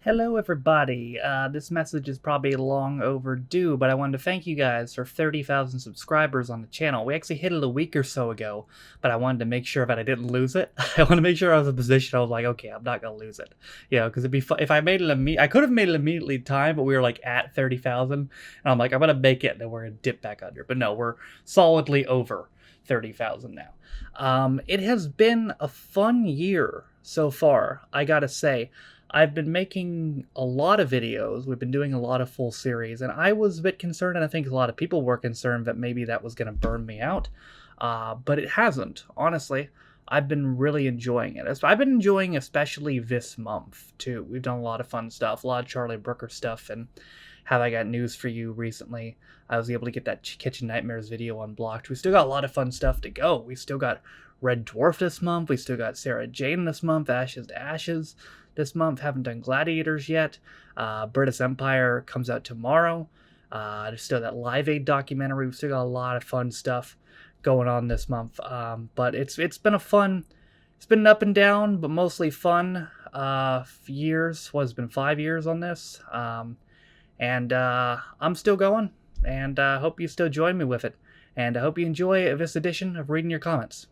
Hello everybody, this message is probably long overdue, but I wanted to thank you guys for 30,000 subscribers on the channel. We actually hit it a week or so ago, but I wanted to make sure that I didn't lose it. I want to make sure I was in a position I was like, okay, I'm not going to lose it. You know, because it'd be if I made it I could have made it immediately time, but we were like at 30,000, and I'm like, I'm going to make it, and then we're going to dip back under. But no, we're solidly over 30,000 now. It has been a fun year so far, I gotta say. I've been making a lot of videos. We've been doing a lot of full series, and I was a bit concerned, and I think a lot of people were concerned that maybe that was going to burn me out. But it hasn't, honestly. I've been really enjoying it. I've been enjoying especially this month, too. We've done a lot of fun stuff, a lot of Charlie Brooker stuff, and Have I Got News for You recently. I was able to get that Kitchen Nightmares video unblocked. We still got a lot of fun stuff to go. We still got Red Dwarf this month. We still got Sarah Jane this month, Ashes to Ashes this month. Haven't done Gladiators yet. British Empire comes out tomorrow. There's still that Live Aid documentary. We've still got a lot of fun stuff going on this month. But it's been it's been up and down, but mostly fun years. It's been 5 years on this. And I'm still going, and I hope you still join me with it. And I hope you enjoy this edition of Reading Your Comments.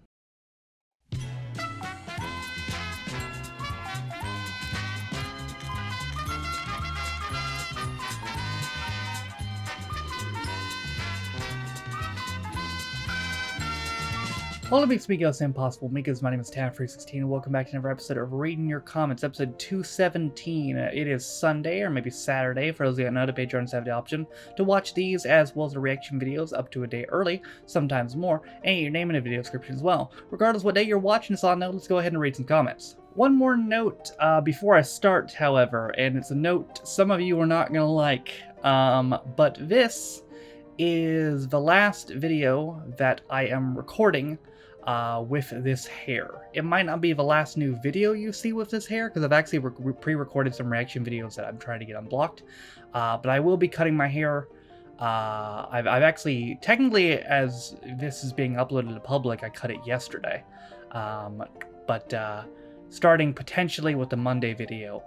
All of me speak of impossible. Mikas, my name is Tam316, and welcome back to another episode of Reading Your Comments, episode 217. It is Sunday, or maybe Saturday, for those who don't know. The patrons have the option to watch these, as well as the reaction videos, up to a day early, sometimes more, and your name in the video description as well. Regardless of what day you're watching this on, now let's go ahead and read some comments. One more note before I start, however, and it's a note some of you are not going to like, but this is the last video that I am recording with this hair. It might not be the last new video you see with this hair, because I've actually pre-recorded some reaction videos that I'm trying to get unblocked, but I will be cutting my hair. I've actually, technically, as this is being uploaded to the public, I cut it yesterday, but starting potentially with the Monday video,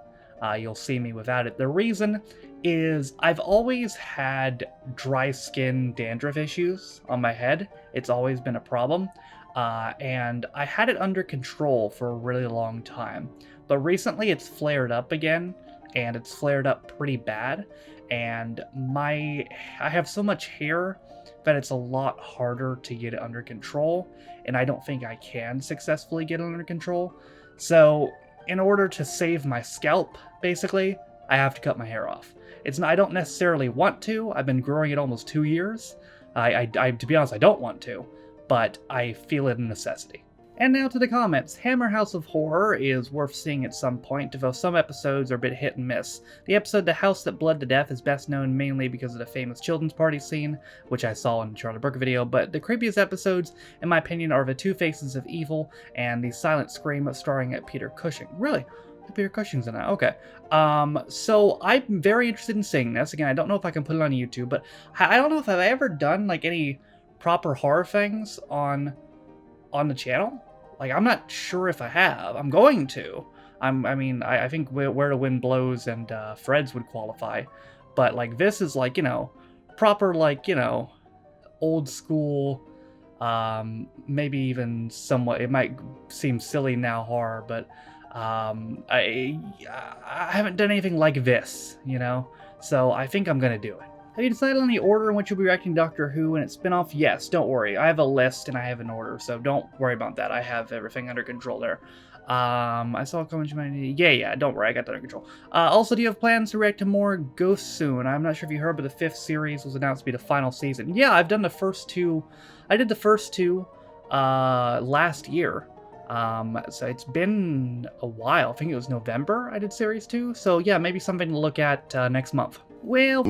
you'll see me without it. The reason is I've always had dry skin dandruff issues on my head. It's always been a problem. And I had it under control for a really long time. But recently it's flared up again, and it's flared up pretty bad. And I have so much hair that it's a lot harder to get it under control, and I don't think I can successfully get it under control. So in order to save my scalp, basically, I have to cut my hair off. I don't necessarily want to. I've been growing it almost 2 years. To be honest, I don't want to, but I feel it a necessity. And now to the comments. Hammer House of Horror is worth seeing at some point, though some episodes are a bit hit and miss. The episode The House That Bled to Death is best known mainly because of the famous children's party scene, which I saw in the Charlie Brooker video, but the creepiest episodes, in my opinion, are The Two Faces of Evil and The Silent Scream starring Peter Cushing. Really? Peter Cushing's in that. Okay. So I'm very interested in seeing this. Again, I don't know if I can put it on YouTube, but I don't know if I've ever done like any proper horror things on the channel. Like, I'm not sure if I have. I'm going to. I think Where the Wind Blows and Fred's would qualify, but like this is like, you know, proper, like, you know, old school, maybe even somewhat, it might seem silly now, horror, but I haven't done anything like this, you know, so I think I'm gonna do it. Have you decided on the order in which you'll be reacting to Doctor Who and its spinoff? Yes, don't worry. I have a list and I have an order, so don't worry about that. I have everything under control there. I saw a comment you might need. Yeah, don't worry, I got that under control. Also, do you have plans to react to more ghosts soon? I'm not sure if you heard, but the 5th series was announced to be the final season. Yeah, I've done the first two. I did the first two last year. So it's been a while. I think it was November I did series 2. So yeah, maybe something to look at next month. Well,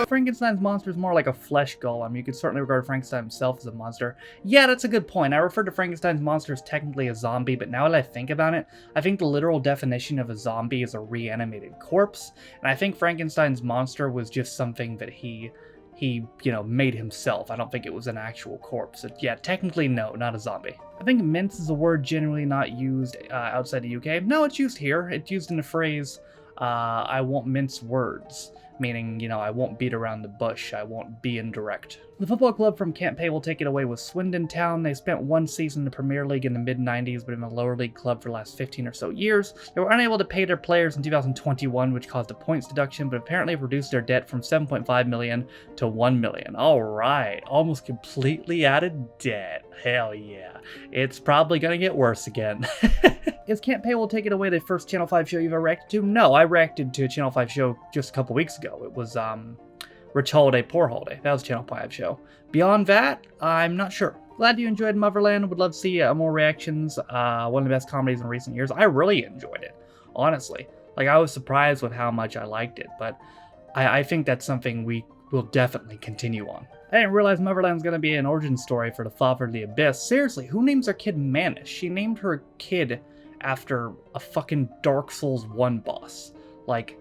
Frankenstein's monster is more like a flesh golem. You could certainly regard Frankenstein himself as a monster. Yeah, that's a good point. I referred to Frankenstein's monster as technically a zombie, but now that I think about it, I think the literal definition of a zombie is a reanimated corpse, and I think Frankenstein's monster was just something that he he, made himself. I don't think it was an actual corpse. Yeah, technically, no, not a zombie. I think mince is a word generally not used outside the UK. No, it's used here. It's used in the phrase, I won't mince words. Meaning, I won't beat around the bush. I won't be indirect. The football club from Can't Pay will take it away with Swindon Town. They spent one season in the Premier League in the mid-90s, but in a lower league club for the last 15 or so years. They were unable to pay their players in 2021, which caused a points deduction, but apparently have reduced their debt from 7.5 million to 1 million. All right, almost completely out of debt. Hell yeah. It's probably gonna get worse again. Is Can't Pay will take it away the first Channel 5 show you've ever reacted to? No, I reacted to a Channel 5 show just a couple weeks ago. It was, Rich Holiday, Poor Holiday. That was a Channel 5 show. Beyond that, I'm not sure. Glad you enjoyed Motherland. Would love to see more reactions. One of the best comedies in recent years. I really enjoyed it, honestly. Like, I was surprised with how much I liked it, but I think that's something we will definitely continue on. I didn't realize Motherland's gonna be an origin story for the Father of the Abyss. Seriously, who names their kid Manish? She named her kid after a fucking Dark Souls 1 boss. Like,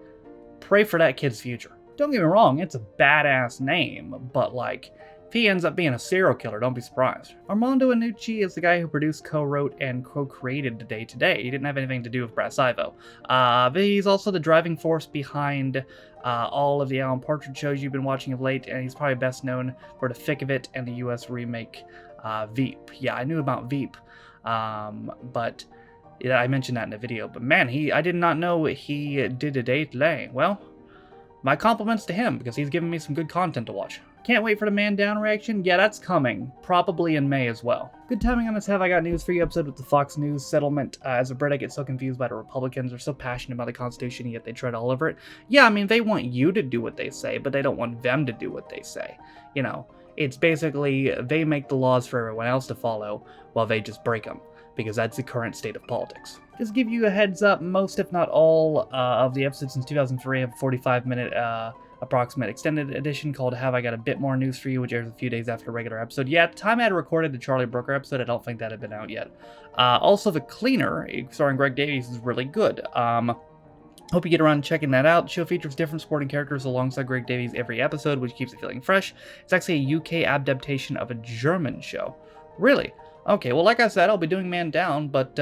pray for that kid's future. Don't get me wrong, it's a badass name, but like, if he ends up being a serial killer, don't be surprised. Armando Anucci is the guy who produced, co-wrote, and co-created Day to Day. He didn't have anything to do with Brass Ivo. But he's also the driving force behind all of the Alan Partridge shows you've been watching of late, and he's probably best known for The Thick of It and the US remake Veep. Yeah, I knew about Veep, but yeah, I mentioned that in the video. But man, I did not know he did A Day to Day. Well, my compliments to him, because he's given me some good content to watch. Can't wait for the Man Down reaction. Yeah, that's coming. Probably in May as well. Good timing on this Have I Got News for You episode with the Fox News settlement. As a Brit, I get so confused by the Republicans. They're so passionate about the Constitution, yet they tread all over it. Yeah, I mean, they want you to do what they say, but they don't want them to do what they say. It's basically they make the laws for everyone else to follow, while they just break them, because that's the current state of politics. Just give you a heads up, most if not all of the episodes since 2003 have a 45-minute approximate extended edition called Have I Got a Bit More News for You, which airs a few days after a regular episode. Yeah, at the time I had recorded the Charlie Brooker episode, I don't think that had been out yet. Also, The Cleaner, starring Greg Davies, is really good. Hope you get around to checking that out. The show features different supporting characters alongside Greg Davies every episode, which keeps it feeling fresh. It's actually a UK adaptation of a German show. Really? Okay, well, like I said, I'll be doing Man Down, but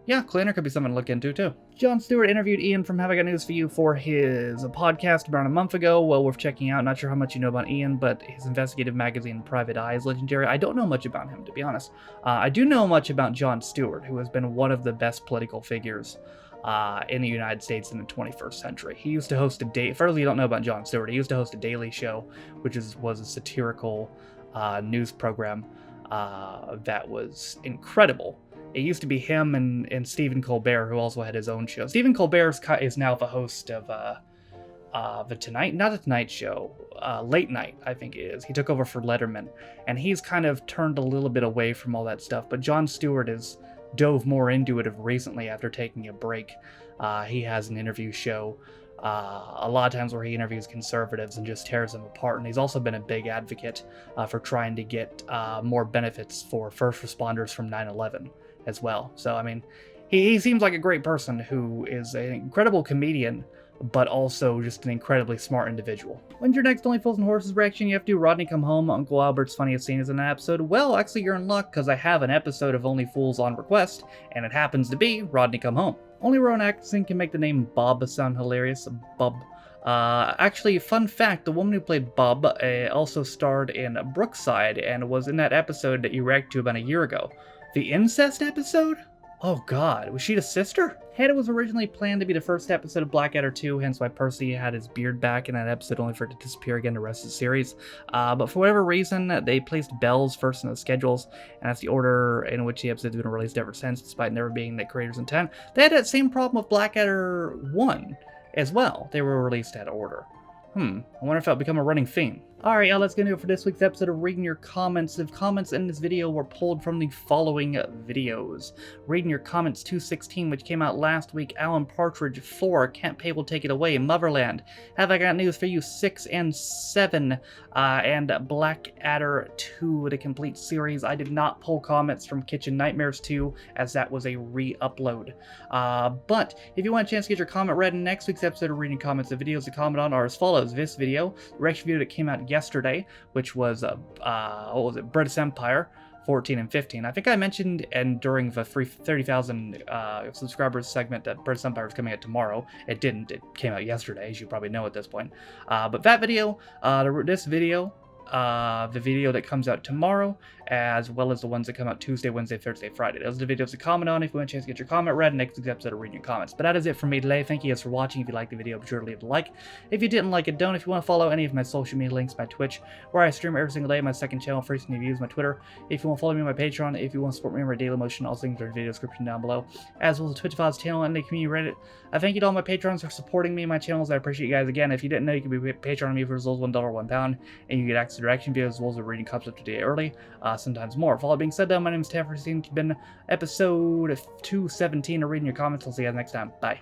yeah, Cleaner could be something to look into, too. Jon Stewart interviewed Ian from Have I Got News for You for his podcast about a month ago. Well worth checking out. Not sure how much you know about Ian, but his investigative magazine, Private Eye, is legendary. I don't know much about him, to be honest. I do know much about Jon Stewart, who has been one of the best political figures in the United States in the 21st century. He used to host first, you don't know about Jon Stewart. He used to host a Daily Show, which was a satirical news program that was incredible. It used to be him and Stephen Colbert, who also had his own show. Stephen Colbert is now the host of the Tonight Show, Late Night, I think it is. He took over for Letterman, and he's kind of turned a little bit away from all that stuff. But Jon Stewart has dove more into it recently after taking a break. He has an interview show a lot of times where he interviews conservatives and just tears them apart. And he's also been a big advocate for trying to get more benefits for first responders from 9/11 as well. So, I mean, he seems like a great person who is an incredible comedian, but also just an incredibly smart individual. When's your next Only Fools and Horses reaction? You have to do Rodney Come Home. Uncle Albert's funniest scene is in that episode. Well, actually, you're in luck, because I have an episode of Only Fools on request, and it happens to be Rodney Come Home. Only Rowan Atkinson can make the name Bob sound hilarious. Bob. Actually, fun fact, the woman who played Bob also starred in Brookside, and was in that episode that you reacted to about a year ago. The incest episode? Oh god, was she the sister? Hedda was originally planned to be the first episode of Blackadder 2, hence why Percy had his beard back in that episode, only for it to disappear again the rest of the series. But for whatever reason, they placed Bells first in the schedules, and that's the order in which the episode's been released ever since, despite never being the creator's intent. They had that same problem with Blackadder 1 as well. They were released out of order. I wonder if that'll become a running theme. Alright, y'all, that's gonna do it for this week's episode of Reading Your Comments. The comments in this video were pulled from the following videos. Reading Your Comments 216, which came out last week. Alan Partridge 4, Can't Pay Will Take It Away. Motherland, Have I Got News for You 6 and 7. And Blackadder 2, the complete series. I did not pull comments from Kitchen Nightmares 2, as that was a re-upload. But if you want a chance to get your comment read in next week's episode of Reading Comments, the videos to comment on are as follows. This video, the reaction video that came out yesterday, which was, what was it, British Empire, 14 and 15. I think I mentioned, and during the 30,000 subscribers segment, that British Empire is coming out tomorrow. It didn't. It came out yesterday, as you probably know at this point. But that video, this video, the video that comes out tomorrow, as well as the ones that come out Tuesday, Wednesday, Thursday, Friday. Those are the videos to comment on if you want a chance to get your comment read next week's episode of Reading Your Comments. But that is it for me today. Thank you guys for watching. If you liked the video, be sure to leave a like. If you didn't like it, don't. If you want to follow any of my social media links, my Twitch, where I stream every single day, my second channel, First New Views, my Twitter. If you want to follow me on my Patreon, if you want to support me on my daily motion, all things are in the video description down below, as well as the Twitch Files channel and the community Reddit. I thank you to all my patrons for supporting me and my channels. I appreciate you guys. Again, if you didn't know, you can be a patron on me for as low as $1, £1, and you get access to direction videos as well as reading comes up to day early, sometimes more. With all that being said, though, my name is Tan. It's been episode 217 of Reading Your Comments. I'll see you guys next time. Bye.